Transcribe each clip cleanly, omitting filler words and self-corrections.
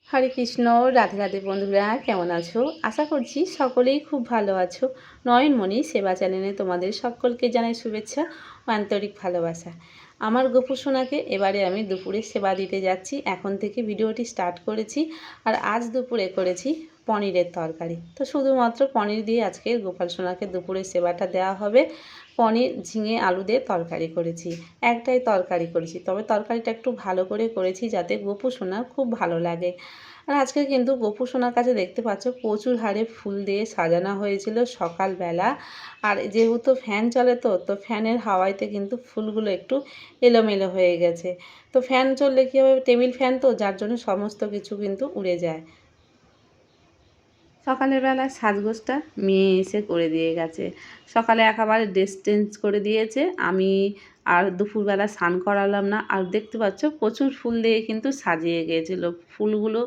হরে কৃষ্ণ। রাধে রাধে বন্ধুরা, কেমন আছো? আশা করছি সকলেই খুব ভালো আছো। নয়নমণি সেবা চ্যানেলে তোমাদের সকলকে জানাই শুভেচ্ছা ও আন্তরিক ভালোবাসা। আমার গোপু সোনাকে এবারে আমি দুপুরে সেবা দিতে যাচ্ছি। এখন থেকে ভিডিওটি স্টার্ট করেছি। আর আজ দুপুরে করেছি পনিরের তরকারি। তো শুধুমাত্র পনির দিয়ে আজকের গোপাল সোনাকে দুপুরে সেবাটা দেওয়া হবে। পনির ঝিঙে আলু দিয়ে তরকারি করেছি, একটাই তরকারি করেছি, তবে তরকারিটা একটু ভালো করে করেছি যাতে গোপু সোনার খুব ভালো লাগে। আর আজকে কিন্তু গোপু সোনার কাছে দেখতে পাচ্ছ প্রচুর হারে ফুল দিয়ে সাজানো হয়েছিল সকালবেলা। আর যেহেতু ফ্যান চলে তো ফ্যানের হাওয়াতে কিন্তু ফুলগুলো একটু এলোমেলো হয়ে গেছে। তো ফ্যান চললে কী হবে, টেবিল ফ্যান তো, যার জন্য সমস্ত কিছু কিন্তু উড়ে যায়। সকালের বেলা সাজগোজটা মেয়ে এসে করে দিয়ে গেছে। সকালে একেবারে ড্রেস চেঞ্জ করে দিয়েছে। আমি আর দুপুরবেলা স্নান করালাম না। আর দেখতে পাচ্ছ প্রচুর ফুল দিয়ে কিন্তু সাজিয়ে গিয়েছিলো। ফুলগুলো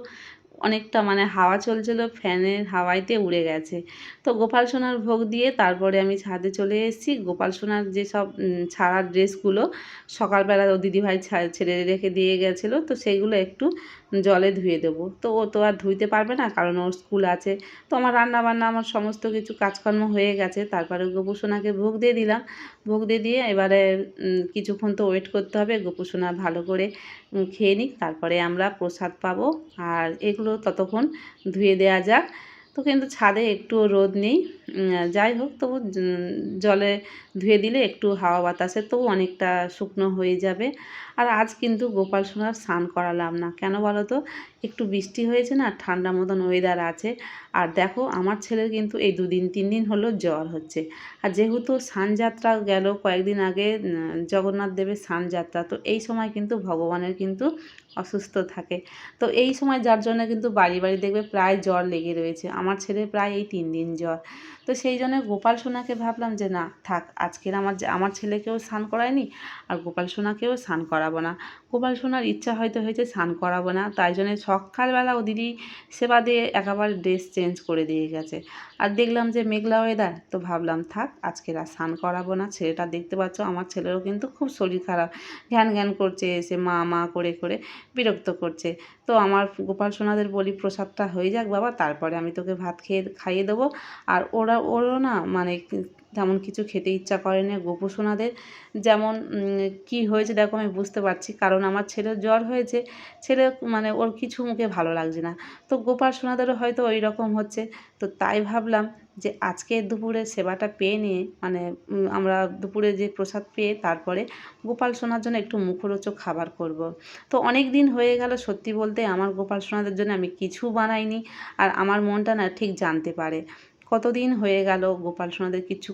অনেকটা হাওয়া চলছিল, ফ্যানের হাওয়াইতে উড়ে গেছে। তো গোপাল সোনার ভোগ দিয়ে তারপরে আমি ছাদে চলে এসেছি। গোপাল সোনার যেসব ছাড়া ড্রেসগুলো সকালবেলা ও দিদিভাই ছেড়ে রেখে দিয়ে গেছিলো, তো সেইগুলো একটু জলে ধুয়ে দেবো। তো ও তো আর ধুইতে পারবে না, কারণ ওর স্কুল আছে। তো আমার রান্নাবান্না, আমার সমস্ত কিছু কাজকর্ম হয়ে গেছে। তারপরে গোপু সোনাকে ভোগ দিয়ে দিলাম। ভোগ দিয়ে এবারে কিছুক্ষণ তো ওয়েট করতে হবে, গোপু সোনা ভালো করে খেয়ে নিক, তারপরে আমরা প্রসাদ পাবো। আর এগুলো ততক্ষণ ধুয়ে দেওয়া যাক। তো কিন্তু ছাদে একটুও রোদ নেই। যাই হোক, তবু জলে ধুয়ে দিলে একটু হাওয়া বাতাসে তবু অনেকটা শুকনো হয়ে যাবে। আর আজ কিন্তু গোপাল সোনার স্নান করালাম না, কেন বলো তো? একটু বৃষ্টি হয়েছে না, ঠান্ডা মতন ওয়েদার আছে। আর দেখো আমার ছেলের কিন্তু এই 2-3 দিন হলো জ্বর হচ্ছে। আর যেহেতু স্নানযাত্রা গেল কয়েকদিন আগে, জগন্নাথ দেবের স্নানযাত্রা, তো এই সময় কিন্তু ভগবানের কিন্তু অসুস্থ থাকে। তো এই সময় যার জন্য কিন্তু বাড়ি বাড়ি দেখবে প্রায় জ্বর লেগে রয়েছে। আমার ছেলের প্রায় এই 3 দিন জ্বর। তো সেই জন্য গোপাল সোনাকে ভাবলাম যে না থাক, আজকের আমার ছেলেকেও স্নান করায়নি, আর গোপাল সোনাকেও স্নান করাবো না। গোপাল সোনার ইচ্ছা হয়তো হয়েছে স্নান করাবো না, তাই জন্য সকালবেলা ও দিদি সেবা দিয়ে একেবারে ড্রেস চেঞ্জ করে দিয়ে গেছে। আর দেখলাম যে মেঘলা ওয়েদার, তো ভাবলাম থাক আজকের আর স্নান করাবো না। ছেলেটা দেখতে পাচ্ছ, আমার ছেলেরও কিন্তু খুব শরীর খারাপ, ঘ্যান ঘ্যান করছে, এসে মা মা করে করে বিরক্ত করছে। তো আমার গোপাল সোনাদের বলি প্রসাদটা হয়ে যাক বাবা, তারপরে আমি তোকে ভাত খাইয়ে দেবো। আর ওরও না তেমন কিছু খেতে ইচ্ছা করে না গোপু সোনাদের। যেমন কি হয়েছে দেখো, আমি বুঝতে পারছি, কারণ আমার ছেলের জ্বর হয়েছে। ছেলে ওর কিছু মুখে ভালো লাগছে না। তো গোপাল সোনাদেরও হয়তো ওই রকম হচ্ছে। তো তাই ভাবলাম যে আজকে দুপুরে সেবাটা পেয়ে নিয়ে আমরা দুপুরে যে প্রসাদ পেয়ে তারপরে গোপাল সোনার জন্য একটু মুখরোচক খাবার করব। তো অনেক দিন হয়ে গেল সত্যি বলতে আমার গোপাল সোনাদের জন্য আমি কিছু বানাইনি। আর আমার মনটা না ঠিক জানতে পারে, কতদিন হয়ে গেল গোপাল সোনাদের কিছু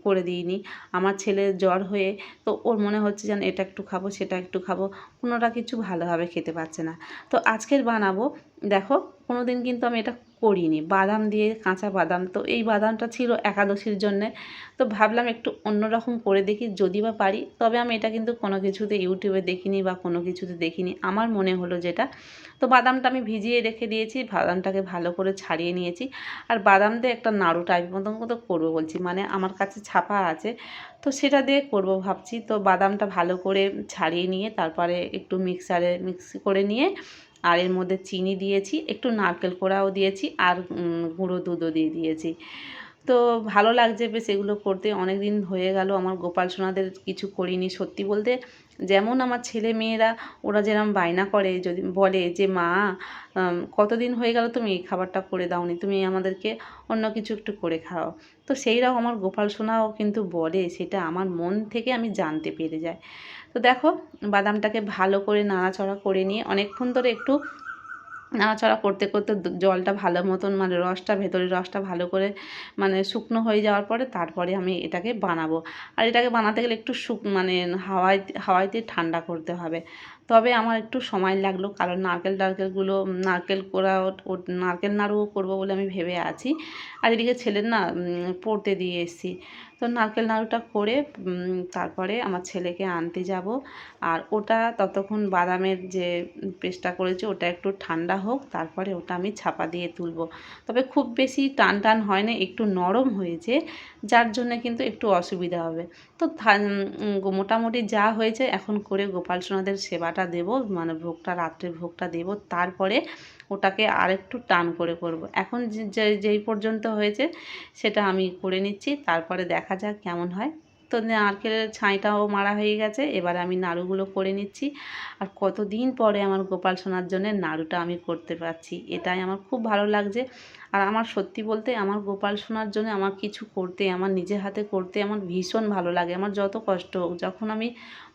করে দিইনি। আমার ছেলের জ্বর হয়ে তো ওর মনে হচ্ছে যেন এটা একটু খাবো সেটা একটু খাবো, কোনোটা কিছু ভালোভাবে খেতে পারছে না। তো আজকের বানাবো, দেখো কোনো দিন কিন্তু আমি এটা করিনি, বাদাম দিয়ে, কাঁচা বাদাম। তো এই বাদামটা ছিল একাদশীর জন্যে। তো ভাবলাম একটু অন্যরকম করে দেখি, যদি বা পারি। তবে আমি এটা কিন্তু কোনো কিছুতে ইউটিউবে দেখিনি বা কোনো কিছুতে দেখিনি, আমার মনে হলো যেটা। তো বাদামটা আমি ভিজিয়ে রেখে দিয়েছি, বাদামটাকে ভালো করে ছাড়িয়ে নিয়েছি। আর বাদাম দিয়ে একটা নাড়ু টাইপ মতন তো করবো বলছি, আমার কাছে ছাপা আছে, তো সেটা দিয়ে করব ভাবছি। তো বাদামটা ভালো করে ছাড়িয়ে নিয়ে তারপরে একটু মিক্সি করে নিয়ে, আর এর মধ্যে চিনি দিয়েছি, একটু নারকেল কোড়াও দিয়েছি, আর গুঁড়ো দুধও দিয়ে দিয়েছি। তো ভালো লাগছে বেশ এগুলো করতে। অনেক দিন হয়ে গেল আমার গোপাল সোনাদের কিছু করিনি সত্যি বলতে। যেমন আমার ছেলে মেয়েরা, ওরা যেরকম বায়না করে, যদি বলে যে মা কতদিন হয়ে গেল তুমি এই খাবারটা করে দাওনি, তুমি আমাদেরকে অন্য কিছু একটু করে খাও। তো সেইরকম আমার গোপাল সোনাও কিন্তু বলে, সেটা আমার মন থেকে আমি জানতে পেরে যাই। তো দেখো বাদামটাকে ভালো করে নাড়াচাড়া করে নিয়ে অনেকক্ষণ ধরে একটু নাড়াচাড়া করতে করতে জলটা ভালো মতন রসটা, ভেতরের রসটা ভালো করে শুকনো হয়ে যাওয়ার পরে তারপরে আমি এটাকে বানাবো। আর এটাকে বানাতে গেলে একটু হাওয়াইতে ঠান্ডা করতে হবে। তবে আমার একটু সময় লাগলো, কারণ টারকেলগুলো, নারকেল কোড়া, নারকেল নাড়ুও করবো বলে আমি ভেবে আছি। আর এদিকে ছেলের না পড়তে দিয়ে এসেছি। তো নারকেল নাড়ুটা করে তারপরে আমার ছেলেকে আনতে যাব। আর ওটা ততক্ষণ বাদামের যে পেস্টটা করেছি ওটা একটু ঠান্ডা হোক, তারপরে ওটা আমি ছাপা দিয়ে তুলব। তবে খুব বেশি টান টান হয় না, একটু নরম হয়েছে, যার জন্য কিন্তু একটু অসুবিধা হবে। তো মোটামুটি যা হয়েছে এখন করে গোপাল সোনাদের সেবাটা সেবাটা দেব, মানে ভোগটা রাত্রের ভোগটা দেব, তারপরে ওটাকে আরেকটু টান করে করব। এখন যেই পর্যন্ত হয়েছে সেটা আমি করে নিচ্ছি, তারপরে দেখা যাক কেমন হয়। তো নারকেলের ছাইটাও মারা হয়ে গেছে, এবারে আমি নাড়ুগুলো করে নিচ্ছি। আর কতদিন পরে আমার গোপাল সোনার জন্য নাড়ুটা আমি করতে পারছি, এটাই আমার খুব ভালো লাগছে। আর আমার সত্যি বলতে আমার গোপাল সোনার জন্য আমার কিছু করতে, আমার নিজের হাতে করতে আমার ভীষণ ভালো লাগে। আমার যত কষ্ট হোক, যখন আমি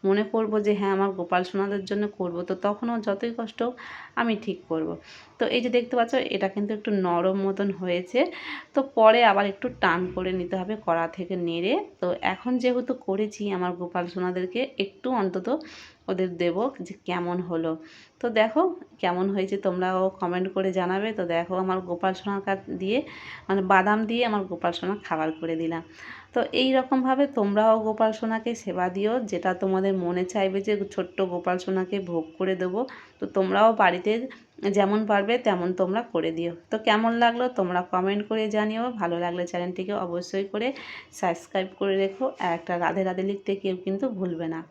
মনে করব যে হ্যাঁ আমার গোপাল সোনাদের জন্য করব, তো তখনও যতই কষ্ট হোক আমি ঠিক করব। তো এই যে দেখতে পাচ্ছ এটা কিন্তু একটু নরম মতন হয়েছে, তো পরে আবার একটু টান করে নিতে হবে কড়া থেকে নেড়ে। তো এখন যেহেতু করেছি আমার গোপাল সোনাদেরকে একটু অন্তত ওদের দেব যে কেমন হলো। তো দেখো কেমন হয়েছে, তোমরাও কমেন্ট করে জানাবে। তো দেখো আমার গোপাল সোনার দিয়ে মানে বাদাম দিয়ে আমার গোপাল সোনা খাবার করে দিলাম। তো এই রকমভাবে তোমরাও গোপাল সোনাকে সেবা দিও, যেটা তোমাদের মনে চাইবে যে ছোট্ট গোপাল সোনাকে ভোগ করে দেবো। তো তোমরাও বাড়িতে যেমন পারবে তেমন তোমরা করে দিও। তো কেমন লাগলো তোমরা কমেন্ট করে জানিও। ভালো লাগলে চ্যানেলটিকে অবশ্যই করে সাবস্ক্রাইব করে রেখো, আর একটা রাধে রাধে লিখতে কেউ কিন্তু ভুলবে না।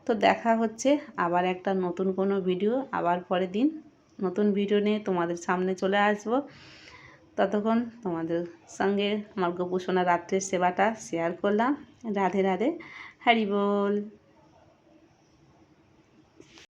তো দেখা হচ্ছে আবার একটা নতুন কোনো ভিডিও, আবার পরের দিন নতুন ভিডিও নিয়ে তোমাদের সামনে চলে আসবো। ততক্ষণ তোমাদের সঙ্গে আমার গোপু সোনা রাত্রের সেবাটা শেয়ার করলাম। রাধে রাধে, হরি বল।